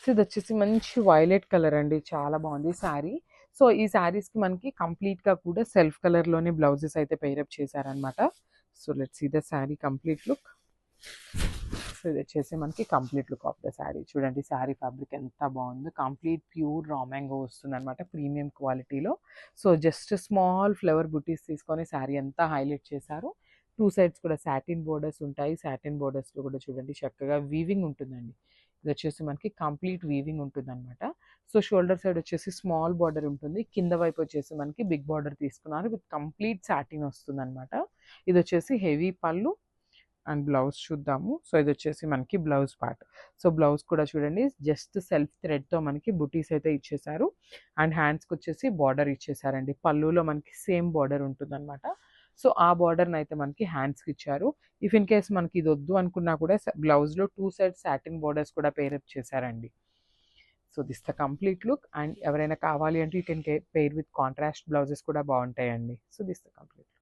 So ఇది వచ్చేసి మంచి వైలెట్ కలర్ అండి, చాలా బాగుంది శారీ. సో ఈ శారీస్కి మనకి కంప్లీట్గా కూడా సెల్ఫ్ కలర్లోనే బ్లౌజెస్ అయితే పేరప్ చేశారనమాట. So let's see the sari complete look. So ఇది వచ్చేసి మనకి complete look of the sari. చూడండి శారీ ఫ్యాబ్రిక్ ఎంత బాగుందో, కంప్లీట్ ప్యూర్ రా మ్యాంగో వస్తుంది అనమాట, ప్రీమియం క్వాలిటీలో. సో జస్ట్ స్మాల్ ఫ్లవర్ బుటీస్ తీసుకొని శారీ అంతా హైలైట్ చేశారు. టూ సైడ్స్ కూడా సాటిన్ బోర్డర్స్ ఉంటాయి. సాటిన్ బోర్డర్స్లో కూడా చూడండి చక్కగా వీవింగ్ ఉంటుందండి. ఇది వచ్చేసి మనకి కంప్లీట్ వీవింగ్ ఉంటుంది అనమాట. సో షోల్డర్ సైడ్ వచ్చేసి స్మాల్ బార్డర్ ఉంటుంది, కింద వైపు వచ్చేసి మనకి బిగ్ బార్డర్ తీసుకున్నారు విత్ కంప్లీట్ సాటిన్ వస్తుంది అనమాట. ఇది వచ్చేసి హెవీ పళ్ళు అండ్ బ్లౌజ్ చూద్దాము. సో ఇది వచ్చేసి మనకి బ్లౌజ్ పార్ట్. సో బ్లౌజ్ కూడా చూడండి జస్ట్ సెల్ఫ్ థ్రెడ్తో మనకి బుటీస్ అయితే ఇచ్చేసారు. అండ్ హ్యాండ్స్కి వచ్చేసి బార్డర్ ఇచ్చేసారండి. పళ్ళులో మనకి సేమ్ బార్డర్ ఉంటుందన్నమాట. సో ఆ బార్డర్ని అయితే మనకి హ్యాండ్స్కి ఇచ్చారు. ఇఫ్ ఇన్ కేస్ మనకి ఇది వద్దు అనుకున్నా కూడా బ్లౌజ్లో టూ సైడ్ సాటిన్ బార్డర్స్ కూడా పేరప్ చేశారండి. So this the complete look. And ఎవరైనా కావాలి అంటే you can pair with contrast blouses కూడా బాగుంటాయండి. So this the complete.